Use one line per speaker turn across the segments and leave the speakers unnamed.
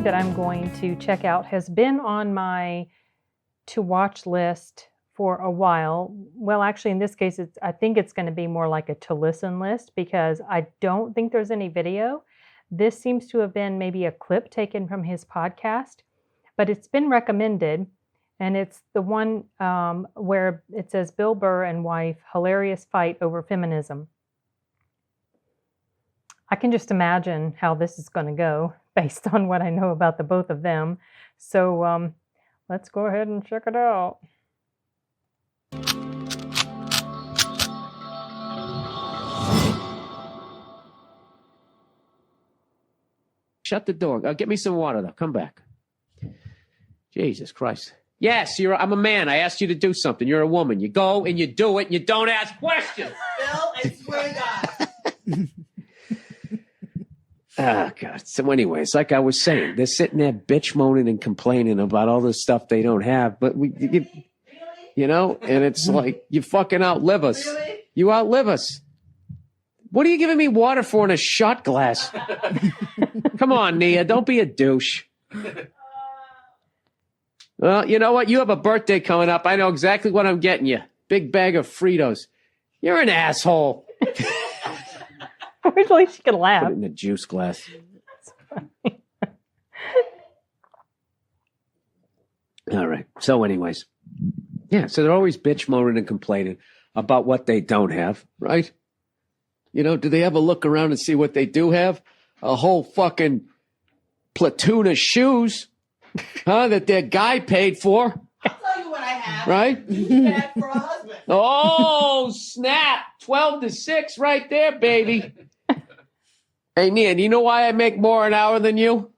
that I'm going to check out has been on my to-watch list for a while. Well, actually, in this case, I think it's going to be more like a to-listen list because I don't think there's any video. This seems to have been maybe a clip taken from his podcast, but it's been recommended, and it's the one where it says Bill Burr and wife, hilarious fight over feminism. I can just imagine how this is going to go based on what I know about the both of them. So let's go ahead and check it out.
Shut the door. Get me some water, though. Come back. Jesus Christ. Yes, I'm a man. I asked you to do something. You're a woman. You go and you do it and you don't ask questions.
Bill, I swear to God.
Oh, God. So anyways, like I was saying, they're sitting there bitch moaning and complaining about all the stuff they don't have. But you know, and it's like, you fucking outlive us.
Really?
You outlive us. What are you giving me water for in a shot glass? Come on, Nia. Don't be a douche. Well, you know what? You have a birthday coming up. I know exactly what I'm getting you. Big bag of Fritos. You're an asshole.
At least you can laugh.
Put it in the juice glass. All right. So anyways. Yeah, so they're always bitch moaning and complaining about what they don't have, right? You know, do they ever look around and see what they do have? A whole fucking platoon of shoes, that their guy paid for.
I'll tell you what I have.
Right?
You had for a husband.
Oh, snap. 12-6 right there, baby. Hey, Nia, do you know why I make more an hour than you?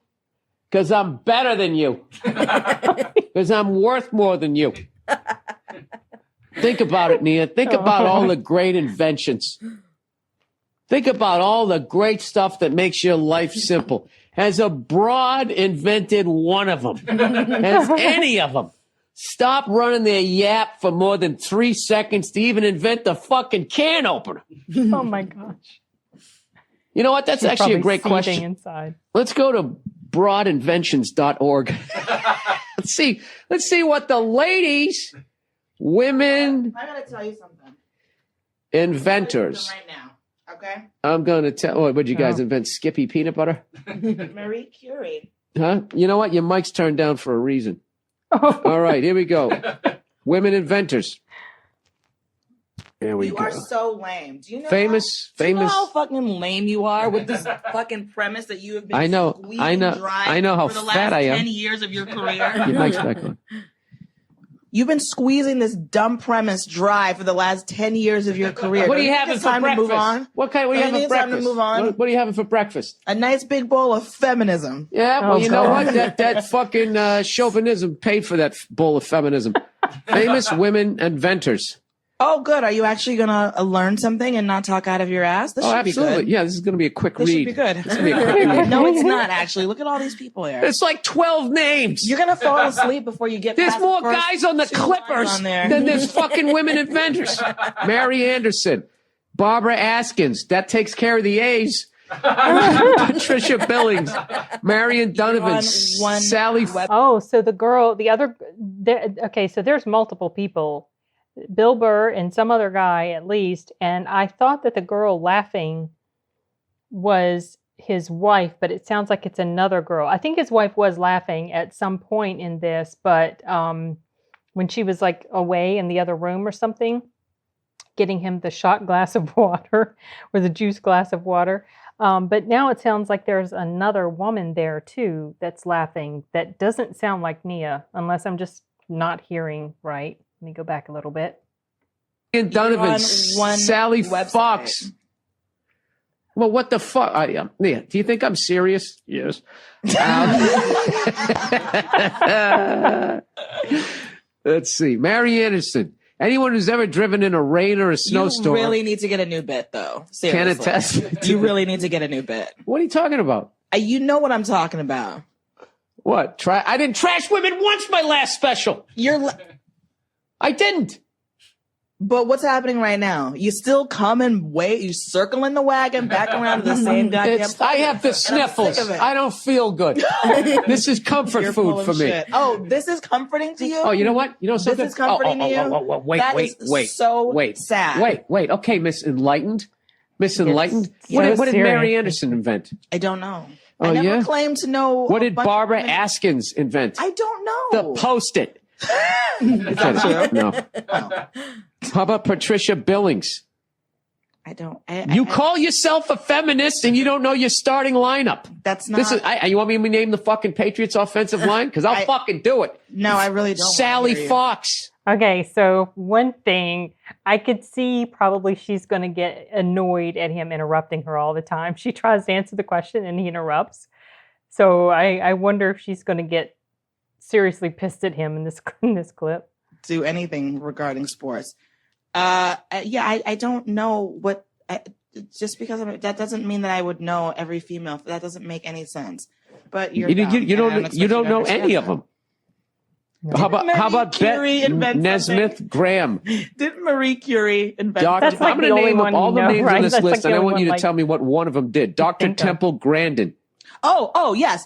Because I'm better than you. Because I'm worth more than you. Think about it, Nia. Think about all the great inventions. Think about all the great stuff that makes your life simple. Has a broad invented one of them? Has any of them? Stop running their yap for more than 3 seconds to even invent the fucking can opener.
Oh my gosh.
You know what? That's
She's
actually a great
probably
question.
Inside.
Let's go to broadinventions.org. Let's see what the ladies, women,
I gotta tell you something.
inventors.
Right now, okay?
I'm going to tell. What did you guys invent? Skippy peanut butter?
Marie Curie.
Huh? You know what? Your mic's turned down for a reason. All right, here we go. Women inventors. There we
You
go.
are so lame. Do you know
Famous.
Do you know how fucking lame you are with this fucking premise that you have been
I know
dry
how
for the
fat
last
I am.
10 years of your career?
Your mic's back on.
You've been squeezing this dumb premise dry for the last 10 years of your career.
What are you
Don't
having
think it's
for
time
breakfast?
To move on?
What are you having for
Time to
breakfast?
move on.
What are you having for breakfast?
A nice big bowl of feminism.
Yeah, well, you know
God.
what? That fucking chauvinism paid for that bowl of feminism. Famous women inventors.
Oh, good. Are you actually going to learn something and not talk out of your ass? This should
Absolutely.
be good.
Yeah, this is going to be a quick
This
read.
should be good.
This is going to be a quick read.
No, it's not, actually. Look at all these people here.
It's like 12 names.
You're going to fall asleep before you get
There's
past
more
the first
guys on the
2 lines
Clippers
on there.
than there's fucking women inventors. Mary Anderson, Barbara Askins, that takes care of the A's. Patricia Billings, Marion Donovan,
one
Sally.
Oh, so the girl, okay, so there's multiple people. Bill Burr and some other guy at least, and I thought that the girl laughing was his wife, but it sounds like it's another girl. I think his wife was laughing at some point in this, but when she was like away in the other room or something, getting him the shot glass of water or the juice glass of water. But now it sounds like there's another woman there too that's laughing. That doesn't sound like Nia, unless I'm just not hearing right. Let me go back a little bit.
And Donovan,
one
Sally
website.
Fox. Well, what the fuck? Yeah, do you think I'm serious? Yes. Let's see. Mary Anderson. Anyone who's ever driven in a rain or a snowstorm.
You really need to get a new bit, though. Seriously.
Can attest.
You really need to get a new bit.
What are you talking about?
You know what I'm talking about.
What? I didn't trash women once my last special. I didn't.
But what's happening right now? You still come and wait. You circling the wagon back around to the same goddamn.
I have the sniffles. I don't feel good. This is comfort
You're
food for me.
shit. Oh, this is comforting to you?
Oh, you know what? You know something?
This is comforting to you?
Wait,
sad.
Wait. Okay, Miss Enlightened.
So
What did Mary
serious.
Anderson invent?
I don't know.
Oh,
I never
yeah?
claimed to know.
What did Barbara
women-
Askins invent?
I don't
The
know.
Post-it.
Is that true?
No.
Oh,
How about Patricia Billings?
I don't.
You call yourself a feminist and you don't know your starting lineup.
That's not.
This is. You want me to name the fucking Patriots offensive line? Because I'll fucking do it.
No, I really don't.
Sally
wanna hear you.
Fox.
Okay, so one thing I could see probably she's going to get annoyed at him interrupting her all the time. She tries to answer the question and he interrupts. So I wonder if she's going to get seriously pissed at him in this clip.
Do anything regarding sports. I don't know what. Just because that doesn't mean that I would know every female. That doesn't make any sense. But you
don't know any of them. How about
Curie
Bette
invent
Nesmith Graham?
Didn't Marie Curie invent?
That's like
I'm
the
going to
only
name
one
all
you
the
know,
names
right?
on this
That's like
list,
the
and I
only
want you to
one,
tell me what one of them did. Dr.
think of.
Temple Grandin.
Oh, yes.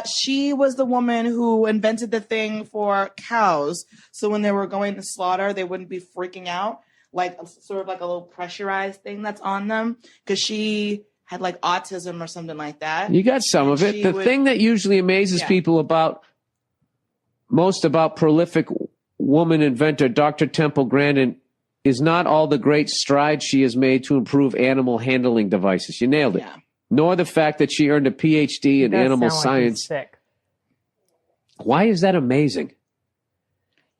She was the woman who invented the thing for cows. So when they were going to slaughter, they wouldn't be freaking out. Like sort of like a little pressurized thing that's on them. Because she had like autism or something like that.
You got some of it. The thing that usually amazes people about prolific woman inventor Dr. Temple Grandin is not all the great strides she has made to improve animal handling devices. You nailed it.
Yeah.
Nor the fact that she earned a PhD in animal science.
Sick.
Why is that amazing?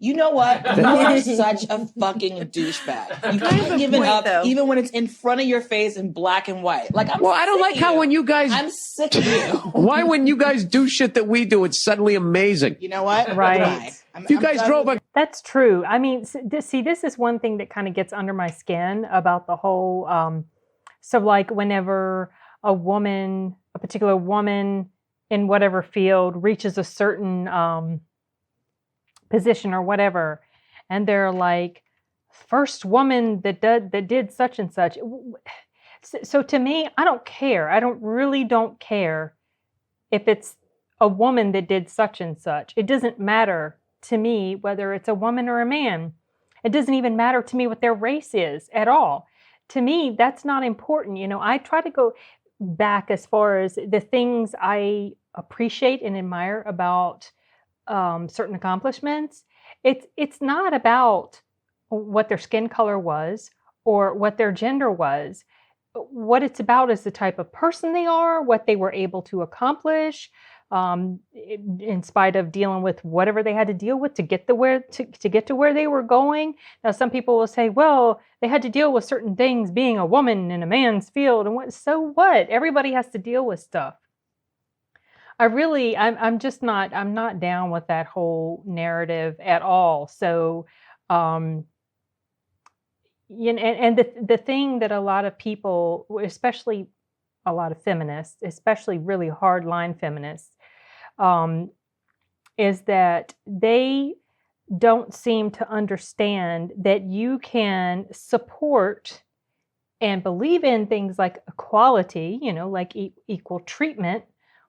You know what? You are such a fucking douchebag. You can't give it up even when it's in front of your face in black and white. Like, I don't like how
when you guys...
I'm sick of you.
Why when you guys do shit that we do, it's suddenly amazing?
You know what?
Right.
If you guys drove a...
That's true. I mean, this is one thing that kind of gets under my skin about the whole... so like whenever a particular woman in whatever field reaches a certain position or whatever, and they're like, first woman that did such and such. So to me, I don't care. I don't care if it's a woman that did such and such. It doesn't matter to me whether it's a woman or a man. It doesn't even matter to me what their race is at all. To me, that's not important. You know, I try to go back as far as the things I appreciate and admire about certain accomplishments. It's not about what their skin color was or what their gender was. What it's about is the type of person they are, what they were able to accomplish, in spite of dealing with whatever they had to deal with to get to where they were going. Now, some people will say, well, they had to deal with certain things being a woman in a man's field, and so what? Everybody has to deal with stuff. I'm not down with that whole narrative at all. So, and the thing that a lot of people, especially a lot of feminists, especially really hardline feminists, is that they don't seem to understand that you can support and believe in things like equality, like equal treatment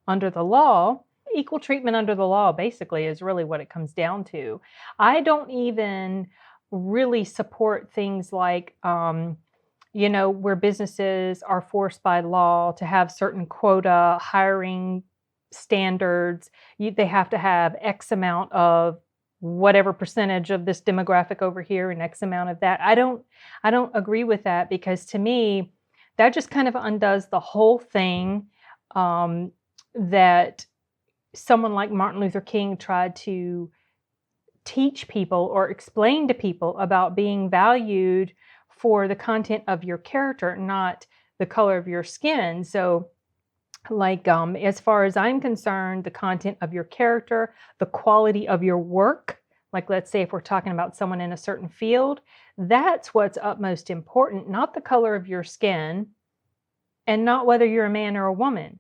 under the law. Equal treatment under the law basically is really what it comes down to. I don't even really support things like, where businesses are forced by law to have certain quota hiring standards. They have to have X amount of whatever percentage of this demographic over here and X amount of that. I don't agree with that, because to me, that just kind of undoes the whole thing that someone like Martin Luther King tried to teach people or explain to people about being valued for the content of your character, not the color of your skin. So like, as far as I'm concerned, the content of your character, the quality of your work, like let's say if we're talking about someone in a certain field, that's what's utmost important, not the color of your skin and not whether you're a man or a woman.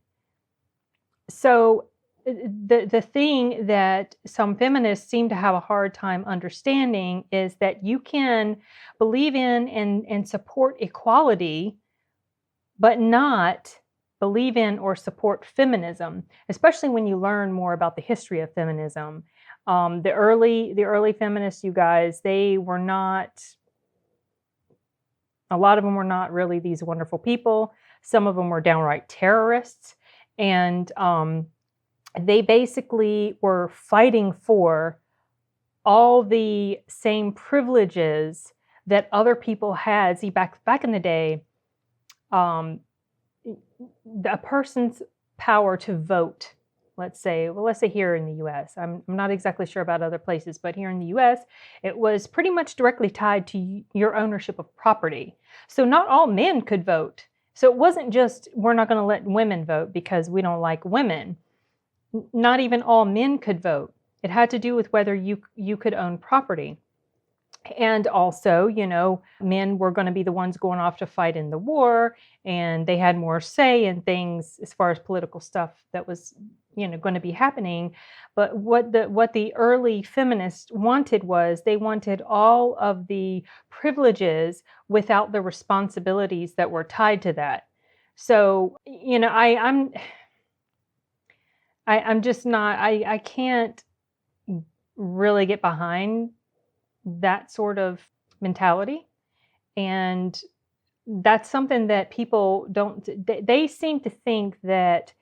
So the thing that some feminists seem to have a hard time understanding is that you can believe in and support equality, but not believe in or support feminism, especially when you learn more about the history of feminism. The early feminists, you guys, they were not, a lot of them were not really these wonderful people. Some of them were downright terrorists. And they basically were fighting for all the same privileges that other people had. See, back in the day, a person's power to vote, let's say here in the US. I'm not exactly sure about other places, but here in the US, it was pretty much directly tied to your ownership of property. So not all men could vote. So it wasn't just, we're not going to let women vote because we don't like women. Not even all men could vote. It had to do with whether you could own property. And also, men were going to be the ones going off to fight in the war, and they had more say in things as far as political stuff that was, going to be happening. But what the early feminists wanted was they wanted all of the privileges without the responsibilities that were tied to that. So, I'm just not, I can't really get behind that sort of mentality. And that's something that people don't, they seem to think that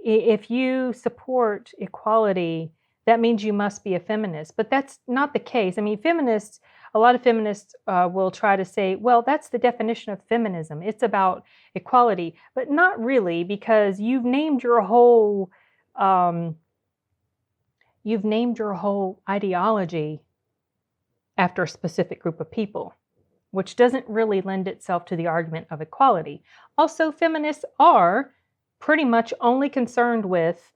if you support equality, that means you must be a feminist. But that's not the case. I mean, a lot of feminists will try to say, well, that's the definition of feminism. It's about equality, but not really, because you've named your whole ideology after a specific group of people, which doesn't really lend itself to the argument of equality. Also, feminists are pretty much only concerned with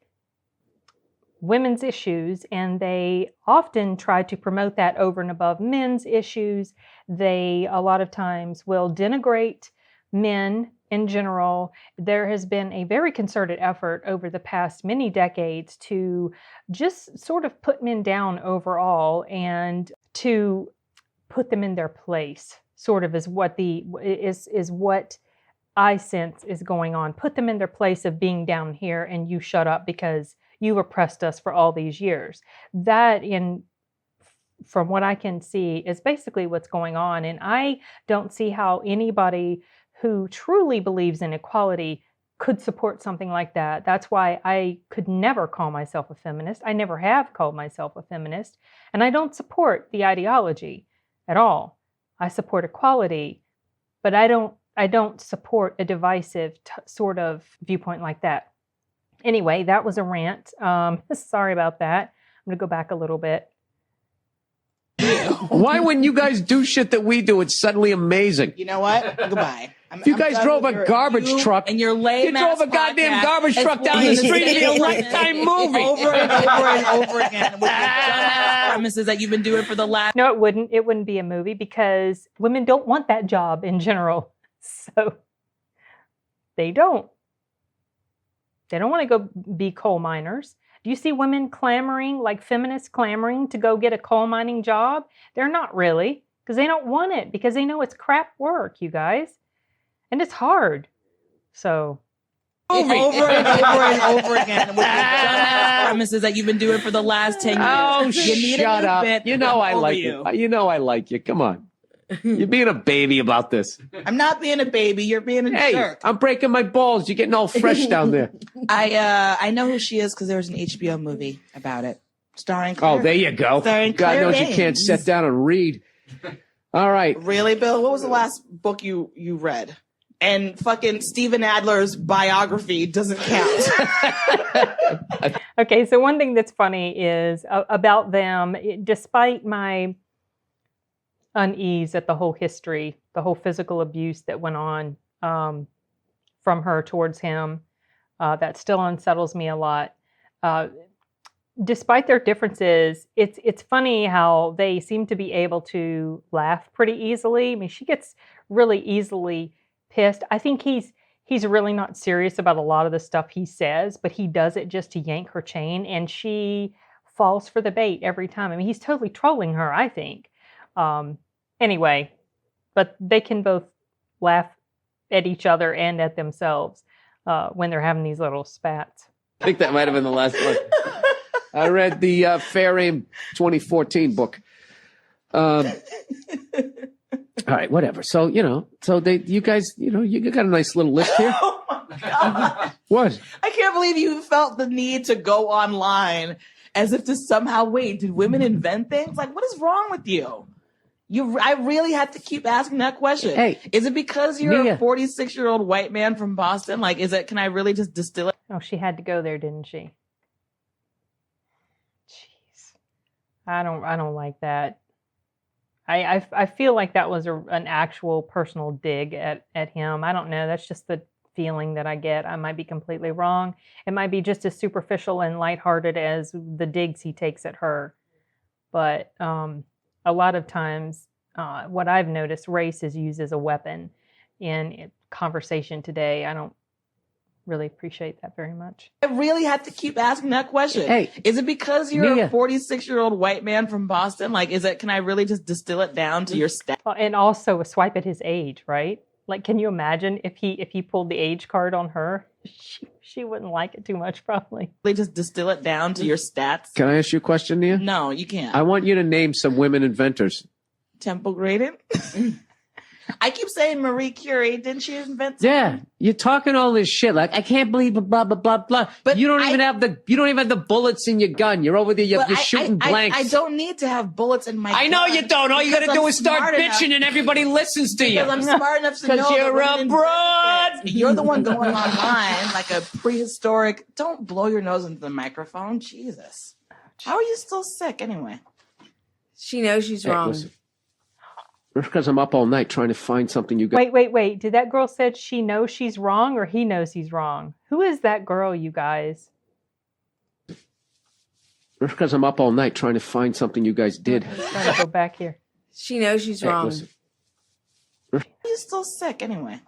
women's issues, and they often try to promote that over and above men's issues. They, a lot of times, will denigrate men in general. There has been a very concerted effort over the past many decades to just sort of put men down overall and to put them in their place, sort of is what I sense is going on. Put them in their place of being down here, and you shut up because you oppressed us for all these years. That, from what I can see, is basically what's going on. And I don't see how anybody who truly believes in equality could support something like that. That's why I could never call myself a feminist. I never have called myself a feminist. And I don't support the ideology at all. I support equality, but I don't support a divisive sort of viewpoint like that. Anyway, that was a rant. Sorry about that. I'm going to go back a little bit.
Why when you guys do shit that we do, it's suddenly amazing?
You know what? Goodbye.
If you guys drove a garbage truck
and your lame,
you drove a goddamn garbage truck down the street, it'd be a lifetime movie.
Over and over and over again with the dumbass premises that you've been doing for the last.
No, it wouldn't. It wouldn't be a movie because women don't want that job in general. So they don't. They don't want to go be coal miners. Do you see women clamoring, like feminists clamoring to go get a coal mining job? They're not really, because they don't want it, because they know it's crap work, you guys. And it's hard. So.
Over and over and over again with the dumbass premises that you've been doing for the last 10 years.
Oh, shut up. You know I like you. You know I like you. Come on. You're being a baby about this.
I'm not being a baby. You're being a jerk.
I'm breaking my balls. You're getting all fresh down there.
I know who she is because there was an HBO movie about it. Starring Claire.
Oh, there you go.
Starring
God
Claire
knows
Danes.
you can't sit down and read. All right.
Really, Bill? What was the last book you read? And fucking Stephen Adler's biography doesn't count.
Okay, so one thing that's funny is about them, despite my unease at the whole history, the whole physical abuse that went on from her towards him, that still unsettles me a lot. Despite their differences, it's funny how they seem to be able to laugh pretty easily. I mean, she gets really easily pissed. I think he's really not serious about a lot of the stuff he says, but he does it just to yank her chain, and she falls for the bait every time. I mean, he's totally trolling her, I think. Anyway, but they can both laugh at each other and at themselves when they're having these little spats.
I think that might have been the last one. I read the Fair Aim 2014 book. All right, whatever. So, you guys, you got a nice little list here.
Oh my God.
What?
I can't believe you felt the need to go online as if to somehow, wait, did women invent things? Like, what is wrong with you? I really had to keep asking that question.
Hey,
is it because you're
Mia.
a 46-year-old white man from Boston? Like, can I really just distill it?
Oh, she had to go there, didn't she? Jeez. I don't like that. I feel like that was an actual personal dig at him. I don't know. That's just the feeling that I get. I might be completely wrong. It might be just as superficial and lighthearted as the digs he takes at her. But a lot of times, what I've noticed, race is used as a weapon in conversation today. I don't really appreciate that very much.
I really had to keep asking that question.
Hey,
is it because you're
Mia.
a 46-year-old white man from Boston? Like, can I really just distill it down to your stats?
And also a swipe at his age, right? Like, can you imagine if he pulled the age card on her? She wouldn't like it too much, probably.
They just distill it down to your stats?
Can I ask you a question, Nia?
No, you can't.
I want you to name some women inventors.
Temple Grandin? I keep saying Marie Curie. Didn't she invent something?
Yeah, you're talking all this shit. Like, I can't believe blah blah blah blah.
But
you don't even have the bullets in your gun. You're over there. You're shooting blanks.
I don't need to have bullets in my gun.
I know you don't. All you got to do is start
smart
bitching,
enough-
and everybody listens to you.
Because I'm smart enough to know.
Because you're
that
a
women
broad.
invent things. You're the one going online like a prehistoric. Don't blow your nose into the microphone. Jesus. How are you still sick anyway?
She knows she's wrong.
Listen. Because I'm up all night trying to find something you guys.
Wait. Did that girl said she knows she's wrong, or he knows he's wrong? Who is that girl, you guys?
Because I'm up all night trying to find something you guys did.
I'm trying to go back here.
She knows she's wrong.
Listen.
How are you still sick anyway?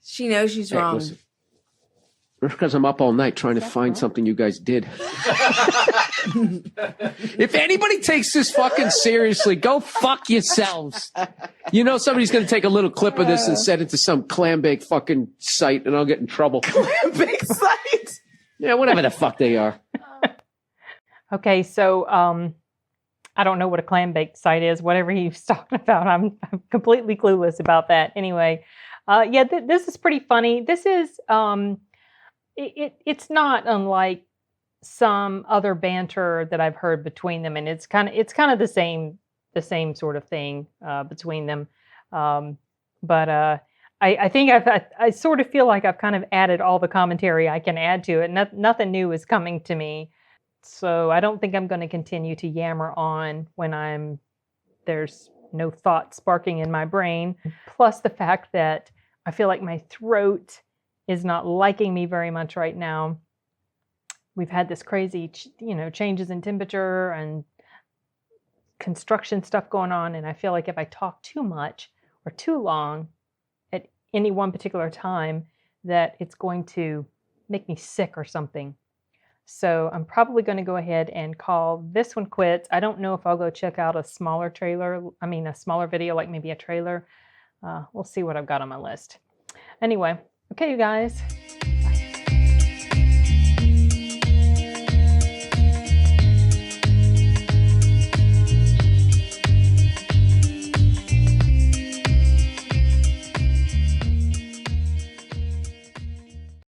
She knows she's wrong.
Listen. Because I'm up all night trying to find something you guys did. If anybody takes this fucking seriously, go fuck yourselves. You know somebody's going to take a little clip of this and send it to some clambake fucking site, and I'll get in trouble.
Big site.
Yeah, whatever the fuck they are.
Okay, so I don't know what a clam bake site is. Whatever he was talking about, I'm completely clueless about that. Anyway, this is pretty funny. This is it's not unlike some other banter that I've heard between them, and it's kind of the same sort of thing between them. But I think I sort of feel like I've kind of added all the commentary I can add to it. Nothing new is coming to me, so I don't think I'm going to continue to yammer on when there's no thought sparking in my brain. Plus the fact that I feel like my throat is not liking me very much right now. We've had this crazy, changes in temperature and construction stuff going on, and I feel like if I talk too much or too long at any one particular time, that it's going to make me sick or something. So I'm probably going to go ahead and call this one quits. I don't know if I'll go check out a smaller video, like maybe a trailer. We'll see what I've got on my list. Anyway, okay, you guys.